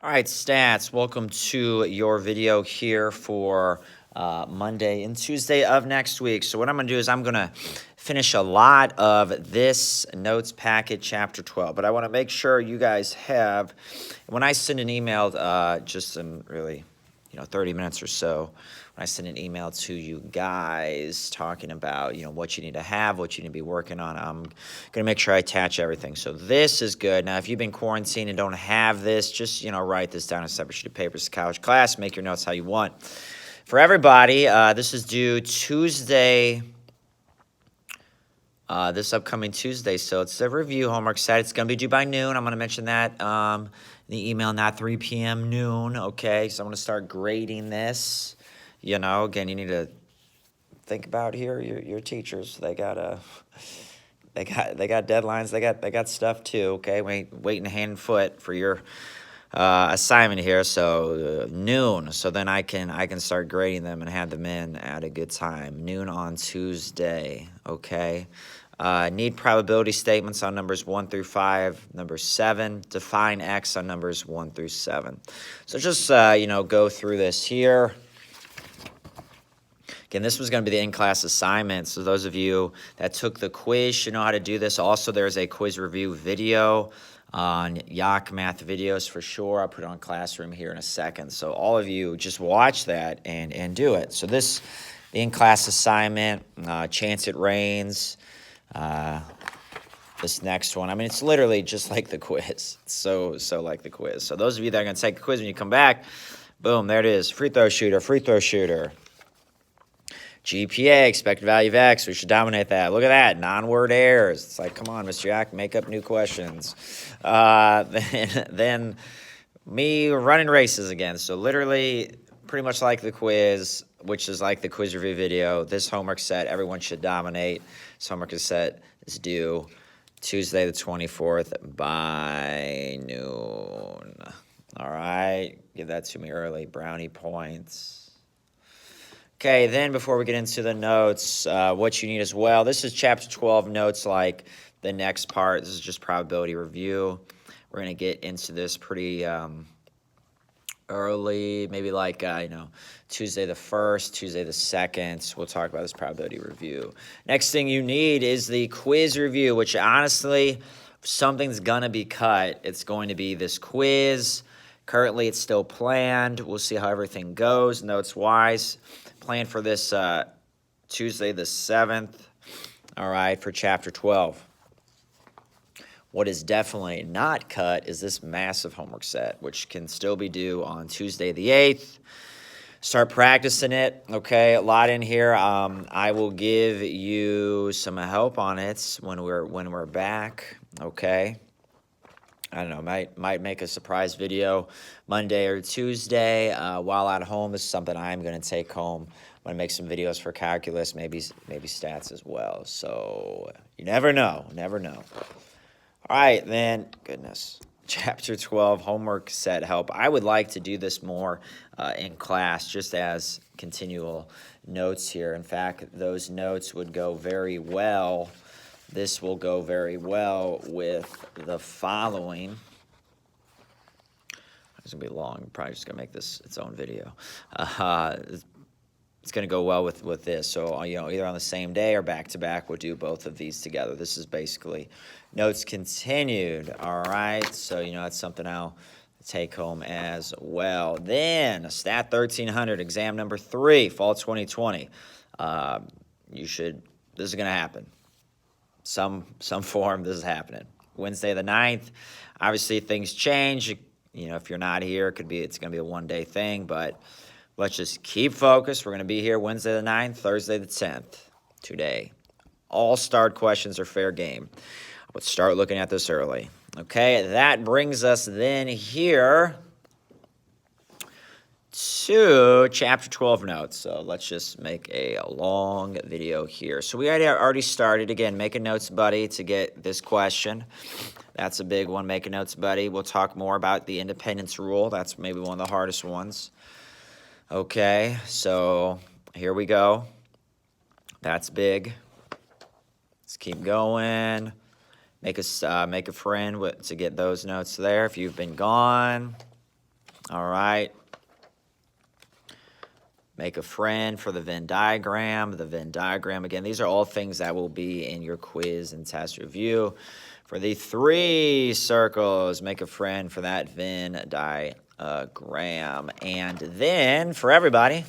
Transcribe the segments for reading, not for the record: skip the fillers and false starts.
All right, stats, welcome to your video here for Monday and Tuesday of next week. So what I'm going to do is I'm going to finish a lot of this notes packet, chapter 12. But I want to make sure you guys have, when I send an email, just in really, 30 minutes or so, when I send an email to you guys talking about, what you need to have, what you need to be working on, I'm going to make sure I attach everything. So this is good. Now, if you've been quarantined and don't have this, just, write this down on a separate sheet of paper. It's a college class. Make your notes how you want. For everybody, this is due Tuesday, this upcoming Tuesday. So it's a review homework set. It's going to be due by noon. I'm going to mention that in the email, not 3 p.m. noon. Okay, so I'm going to start grading this. Again, you need to think about here your teachers. They got deadlines. They got stuff too. Okay, waiting hand and foot for your assignment here. So noon. So then I can start grading them and have them in at a good time. Noon on Tuesday. Okay. Need probability statements on numbers 1 through 5. Number 7. Define X on numbers 1 through 7. So just go through this here. Again, this was going to be the in-class assignment, so those of you that took the quiz should know how to do this. Also, there's a quiz review video on Yak Math Videos for sure. I'll put it on Classroom here in a second. So all of you just watch that and do it. So the in-class assignment, Chance It Rains, this next one. I mean, it's literally just like the quiz. It's so like the quiz. So those of you that are going to take the quiz when you come back, boom, there it is. Free throw shooter. GPA, expected value of X, we should dominate that. Look at that, non-word errors. It's like, come on, Mr. Yak, make up new questions. Then me running races again. So literally pretty much like the quiz, which is like the quiz review video. This homework set, everyone should dominate. This homework set is due Tuesday the 24th by noon. All right, give that to me early. Brownie points. Okay, then before we get into the notes, what you need as well. This is chapter 12 notes like the next part. This is just probability review. We're going to get into this pretty early, maybe like, Tuesday the 1st, Tuesday the 2nd. We'll talk about this probability review. Next thing you need is the quiz review, which honestly, if something's going to be cut, it's going to be this quiz. Currently, it's still planned. We'll see how everything goes, notes-wise. Planned for this Tuesday the 7th, all right, for Chapter 12. What is definitely not cut is this massive homework set, which can still be due on Tuesday the 8th. Start practicing it, okay? A lot in here. I will give you some help on it when we're back, okay? I don't know, might make a surprise video Monday or Tuesday while at home. This is something I'm going to take home. I'm going to make some videos for calculus, maybe stats as well. So you never know, All right, then, goodness, Chapter 12, homework set help. I would like to do this more in class just as continual notes here. In fact, those notes would go very well. This will go very well with the following. It's going to be long. I'm probably just going to make this its own video. It's going to go well with this. So, either on the same day or back-to-back, we'll do both of these together. This is basically notes continued, all right? So, it's something I'll take home as well. Then, Stat 1300, exam number 3, fall 2020. This is going to happen. Some form, this is happening. Wednesday the 9th, obviously things change. If you're not here, it's going to be a one-day thing, but let's just keep focused. We're going to be here Wednesday the 9th, Thursday the 10th, today. All starred questions are fair game. Let's start looking at this early. Okay, that brings us then here to Chapter 12 notes. So let's just make a long video here. So we already started. Again, make a notes buddy to get this question. That's a big one, make a notes buddy. We'll talk more about the independence rule. That's maybe one of the hardest ones. Okay, so here we go. That's big. Let's keep going. Make a friend to get those notes there if you've been gone. All right. Make a friend for the Venn diagram. The Venn diagram, again, these are all things that will be in your quiz and test review. For the 3 circles, make a friend for that Venn diagram. And then for everybody,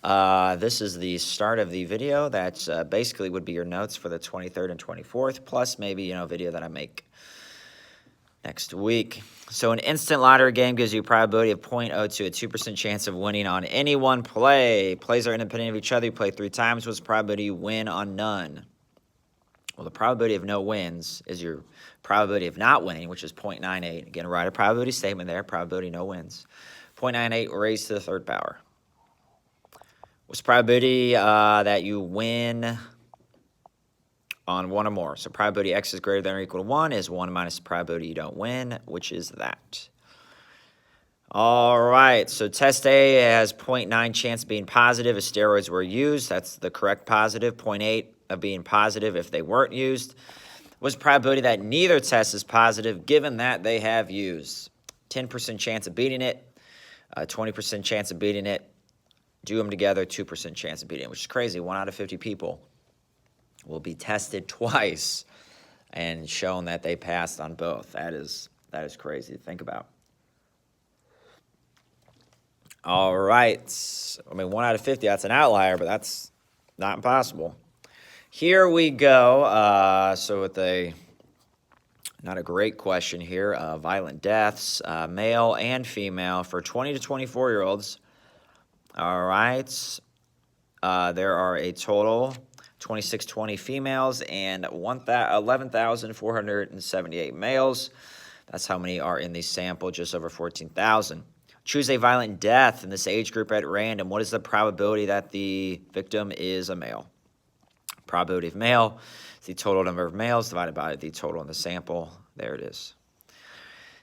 this is the start of the video. That's basically would be your notes for the 23rd and 24th, plus maybe, video that I make next week. So an instant lottery game gives you a probability of 0.02, a 2% chance of winning on any one play. Plays are independent of each other. You play 3 times. What's the probability you win on none? Well, the probability of no wins is your probability of not winning, which is 0.98. Again, write a probability statement there. Probability no wins. 0.98 raised to the 3rd power. What's the probability that you win on 1 or more? So probability x is greater than or equal to 1 is 1 minus the probability you don't win, which is that. All right, so test A has 0.9 chance of being positive if steroids were used. That's the correct positive. 0.8 of being positive if they weren't used. What's the probability that neither test is positive given that they have used? 10% chance of beating it, 20% chance of beating it. Do them together, 2% chance of beating it, which is crazy. 1 out of 50 people will be tested twice and shown that they passed on both. That is crazy to think about. All right. I mean, 1 out of 50, that's an outlier, but that's not impossible. Here we go. So with not a great question here, violent deaths, male and female, for 20 to 24-year-olds. All right. There are a total 2620 females and 11,478 males. That's how many are in the sample, just over 14,000. Choose a violent death in this age group at random. What is the probability that the victim is a male? Probability of male is the total number of males divided by the total in the sample. There it is.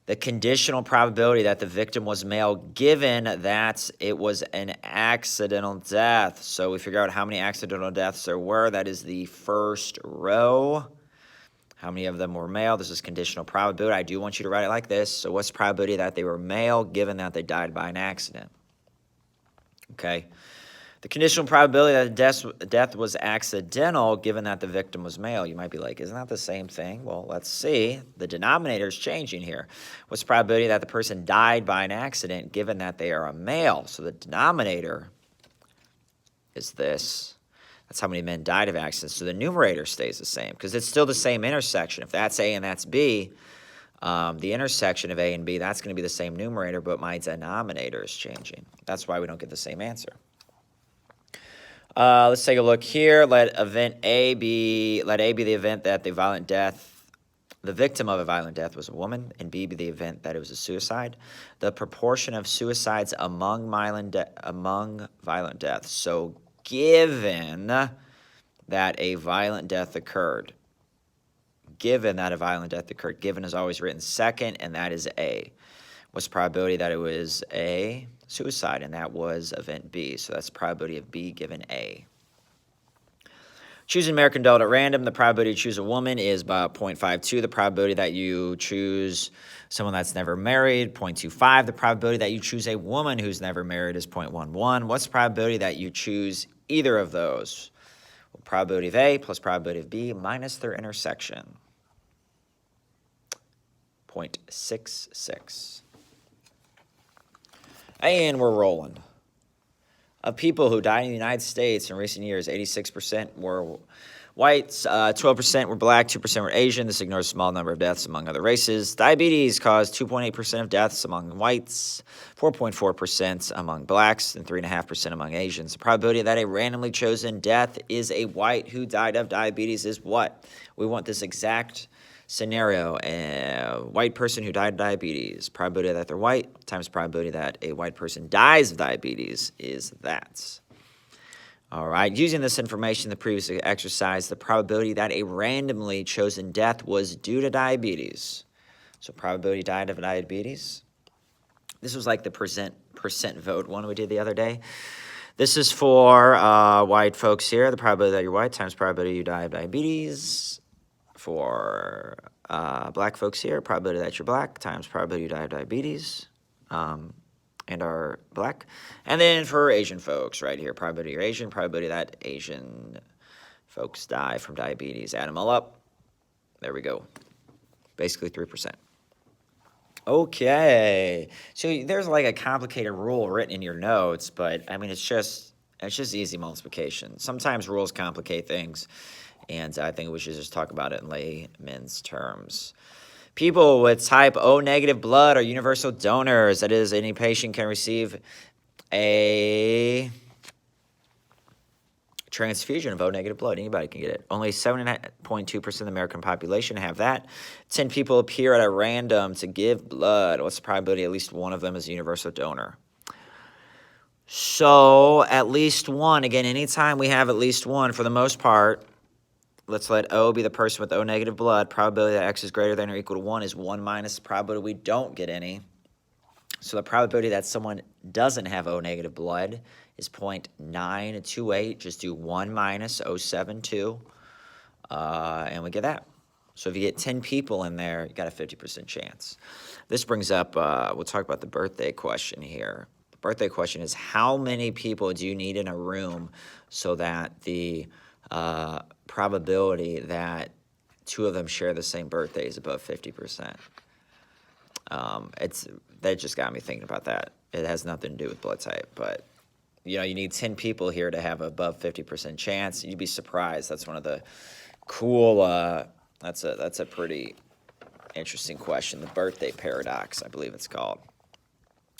The conditional probability that the victim was male given that it was an accidental death. So we figure out how many accidental deaths there were. That is the first row. How many of them were male? This is conditional probability. I do want you to write it like this. So what's the probability that they were male given that they died by an accident? Okay. The conditional probability that the death was accidental given that the victim was male. You might be like, isn't that the same thing? Well, let's see. The denominator is changing here. What's the probability that the person died by an accident given that they are a male? So the denominator is this. That's how many men died of accidents. So the numerator stays the same because it's still the same intersection. If that's A and that's B, the intersection of A and B, that's going to be the same numerator, but my denominator is changing. That's why we don't get the same answer. Let's take a look here. Let A be the event that the victim of a violent death was a woman, and B be the event that it was a suicide. The proportion of suicides among violent deaths. So given that a violent death occurred, given is always written second, and that is A. What's the probability that it was A? Suicide, and that was event B. So that's the probability of B given A. Choose an American adult at random. The probability to choose a woman is about 0.52. The probability that you choose someone that's never married, 0.25. The probability that you choose a woman who's never married is 0.11. What's the probability that you choose either of those? Well, probability of A plus probability of B minus their intersection. 0.66. And we're rolling. Of people who died in the United States in recent years, 86% were whites, 12% were black, 2% were Asian. This ignores a small number of deaths among other races. Diabetes caused 2.8% of deaths among whites, 4.4% among blacks, and 3.5% among Asians. The probability that a randomly chosen death is a white who died of diabetes is what? We want this exact scenario. A white person who died of diabetes. Probability that they're white times probability that a white person dies of diabetes is that. All right. Using this information in the previous exercise, the probability that a randomly chosen death was due to diabetes. So probability died of diabetes. This was like the percent vote one we did the other day. This is for white folks here. The probability that you're white times probability you die of diabetes. For black folks here, probability that you're black times probability you die of diabetes. and are black. And then for Asian folks, right here, probability you're Asian, probability that Asian folks die from diabetes. Add them all up. There we go. Basically 3%. Okay. So there's like a complicated rule written in your notes, but I mean, it's just easy multiplication. Sometimes rules complicate things, and I think we should just talk about it in layman's terms. People with type O negative blood are universal donors. That is, any patient can receive a transfusion of O negative blood. Anybody can get it. Only 79.2% of the American population have that. 10 people appear at a random to give blood. What's the probability at least one of them is a universal donor? So at least one. Again, anytime we have at least one, for the most part, let's let O be the person with O negative blood. Probability that X is greater than or equal to 1 is 1 minus the probability we don't get any. So the probability that someone doesn't have O negative blood is 0.928. Just do 1 minus 0.72, and we get that. So if you get 10 people in there, you got a 50% chance. This brings up, we'll talk about the birthday question here. The birthday question is, how many people do you need in a room so that the probability that two of them share the same birthday is above 50%? That just got me thinking about that. It has nothing to do with blood type, but you need 10 people here to have above 50% chance. You'd be surprised. That's one of the cool, that's a pretty interesting question. The birthday paradox, I believe it's called.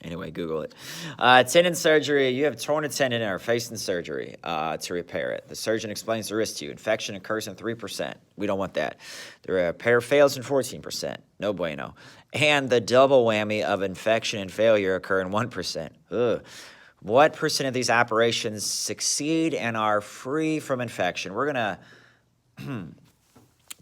Anyway, Google it. Tendon surgery. You have torn a tendon and are facing surgery to repair it. The surgeon explains the risk to you. Infection occurs in 3%. We don't want that. The repair fails in 14%. No bueno. And the double whammy of infection and failure occur in 1%. Ugh. What percent of these operations succeed and are free from infection? We're going to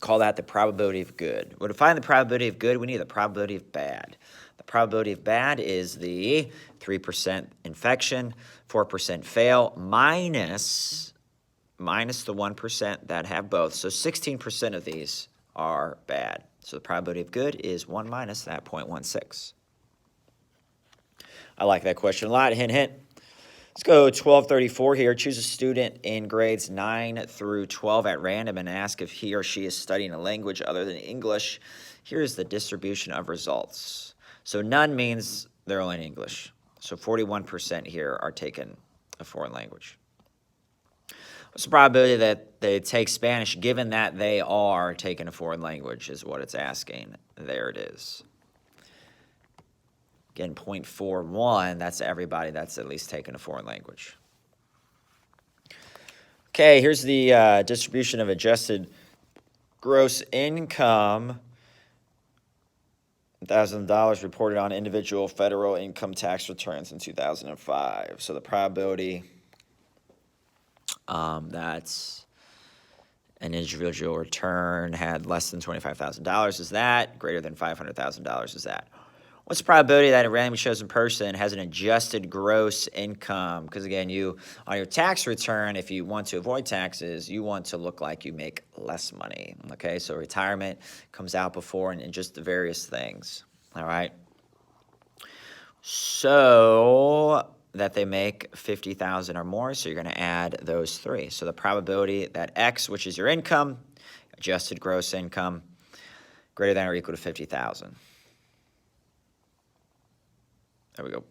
call that the probability of good. Well, to find the probability of good, we need the probability of bad. The probability of bad is the 3% infection, 4% fail, minus the 1% that have both. So 16% of these are bad. So the probability of good is 1 minus that 0.16. I like that question a lot. Hint, hint. Let's go 1234 here. Choose a student in grades 9 through 12 at random and ask if he or she is studying a language other than English. Here's the distribution of results. So none means they're only in English. So 41% here are taking a foreign language. What's the probability that they take Spanish given that they are taking a foreign language is what it's asking. There it is. Again, 0.41, that's everybody that's at least taken a foreign language. Okay, here's the distribution of adjusted gross income. $1,000 reported on individual federal income tax returns in 2005. So the probability that's an individual return had less than $25,000 is that. Greater than $500,000 is that. What's the probability that a randomly chosen person has an adjusted gross income? Because again, on your tax return, if you want to avoid taxes, you want to look like you make less money. Okay, so retirement comes out before and just the various things. All right. So that they make $50,000 or more, so you're going to add those three. So the probability that X, which is your income, adjusted gross income, greater than or equal to $50,000. There we go.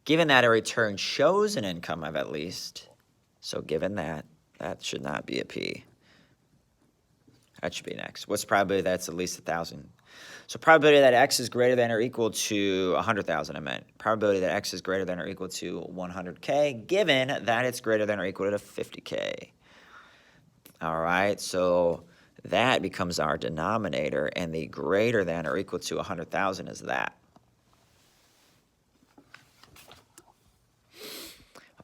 Given that a return shows an income of at least, so given that, that should not be a P. That should be an X. What's the probability that's at least 1,000? So probability that X is greater than or equal to 100,000, I meant. Probability that X is greater than or equal to 100K, given that it's greater than or equal to 50K. All right, so that becomes our denominator, and the greater than or equal to 100,000 is that.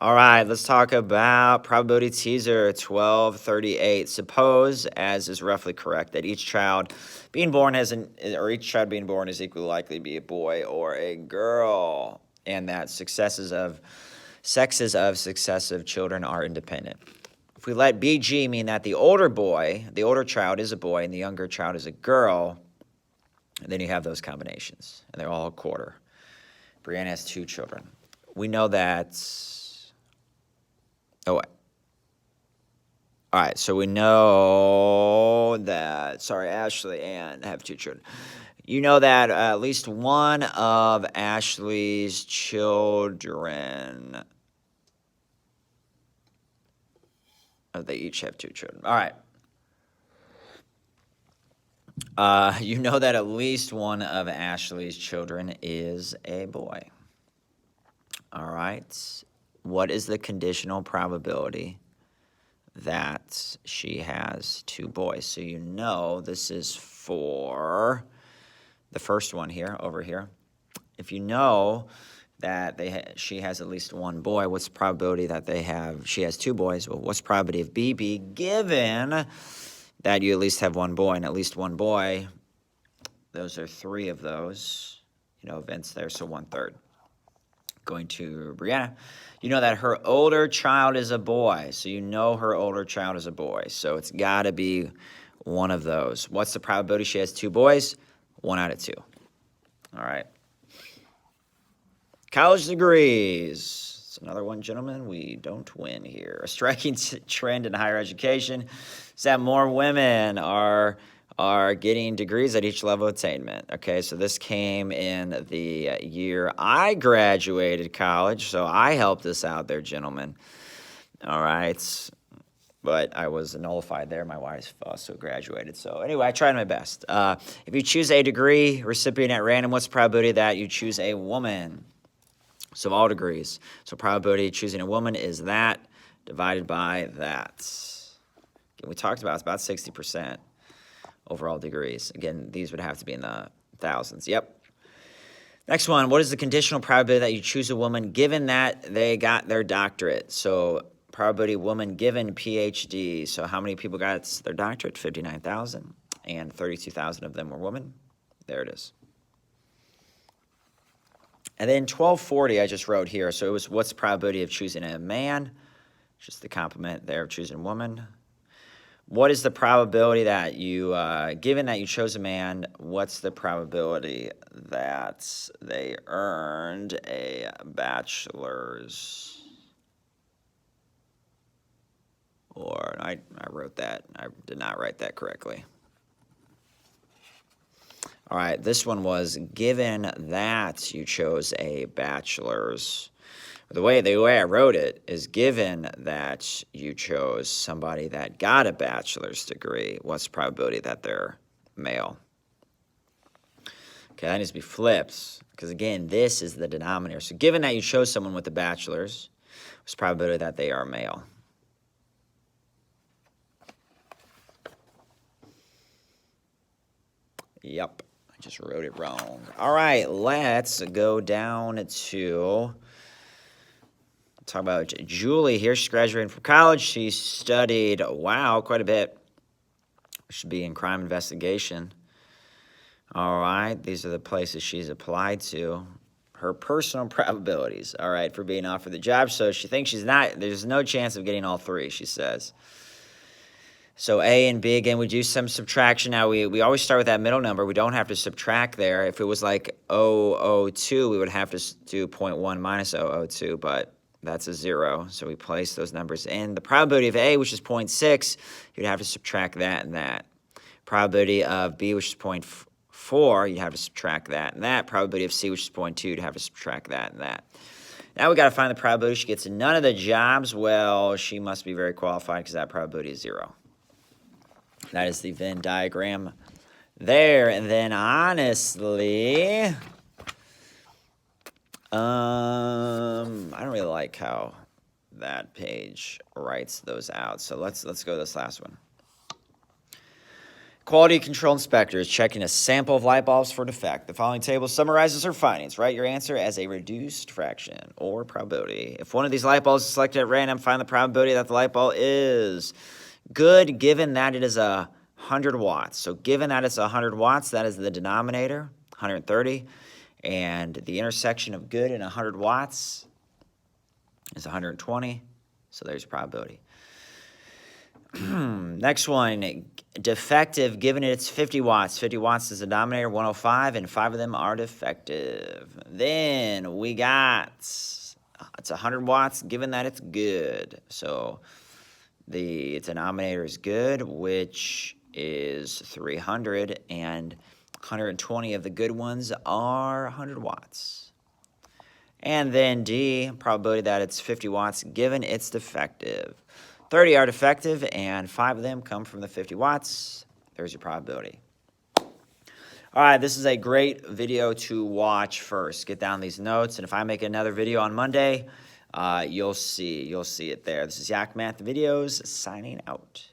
All right, let's talk about probability teaser 1238. Suppose, as is roughly correct, that each child being born is equally likely to be a boy or a girl, and that sexes of successive children are independent. If we let BG mean that the older child is a boy and the younger child is a girl, then you have those combinations, and they're all a quarter. Brianna has 2 children. We know that. Oh, all right. So we know that. Sorry, Ashley and have 2 children. You know that at least one of Ashley's children. Oh, they each have 2 children. All right. You know that at least one of Ashley's children is a boy. All right. What is the conditional probability that she has 2 boys? So you know this is for the first one here, over here. If you know that she has at least 1 boy, what's the probability that she has 2 boys? Well, what's the probability of B given that you at least have 1 boy and at least 1 boy? Those are 3 of those, events there, so 1/3. Going to Brianna. You know that her older child is a boy, so you know her older child is a boy, so it's got to be one of those. What's the probability she has 2 boys? 1 out of 2. All right. College degrees. It's another one, gentlemen. We don't win here. A striking trend in higher education is that more women are getting degrees at each level of attainment. Okay, so this came in the year I graduated college, so I helped this out there, gentlemen. All right, but I was nullified there. My wife also graduated. So anyway, I tried my best. If you choose a degree recipient at random, what's the probability that you choose a woman? So all degrees. So probability of choosing a woman is that divided by that. Again, we talked about it's about 60%. Overall degrees. Again, these would have to be in the thousands. Yep. Next one, what is the conditional probability that you choose a woman given that they got their doctorate? So probability woman given PhD. So how many people got their doctorate? 59,000. And 32,000 of them were women. There it is. And then 1240 I just wrote here. So it was what's the probability of choosing a man? Just the complement there of choosing a woman. What is the probability that you, given that you chose a man, what's the probability that they earned a bachelor's? Or I wrote that. I did not write that correctly. All right, this one was given that you chose a bachelor's. The way I wrote it is given that you chose somebody that got a bachelor's degree, what's the probability that they're male? Okay, that needs to be flipped because, again, this is the denominator. So given that you chose someone with a bachelor's, what's the probability that they are male? Yep, I just wrote it wrong. All right, let's go down to... talk about Julie here. She's graduating from college. She studied, wow, quite a bit. Should be in crime investigation. All right, these are the places she's applied to. Her personal probabilities, all right, for being offered the job. So she thinks there's no chance of getting all 3, she says. So A and B, again, we do some subtraction. Now, we always start with that middle number. We don't have to subtract there. If it was like 002, we would have to do 0.1 minus 002, but that's a 0, so we place those numbers in. The probability of A, which is 0.6, you'd have to subtract that and that. Probability of B, which is 0.4, you'd have to subtract that and that. Probability of C, which is 0.2, you'd have to subtract that and that. Now we got to find the probability she gets none of the jobs. Well, she must be very qualified because that probability is 0. That is the Venn diagram there. And then honestly... I don't really like how that page writes those out. So let's go to this last one. Quality control inspector is checking a sample of light bulbs for defect. The following table summarizes her findings. Write your answer as a reduced fraction or probability. If one of these light bulbs is selected at random, find the probability that the light bulb is good given that it is 100 watts. So given that it's 100 watts, that is the denominator, 130. And the intersection of good and 100 watts is 120. So there's probability. Next one, defective, given it's 50 watts. 50 watts is the denominator, 105, and 5 of them are defective. Then we got, it's 100 watts, given that it's good. So the denominator is good, which is 300, and 120 of the good ones are 100 watts. And then D, probability that it's 50 watts, given it's defective. 30 are defective, and 5 of them come from the 50 watts. There's your probability. All right, this is a great video to watch first. Get down these notes, and if I make another video on Monday, you'll see it there. This is Yak Math Videos signing out.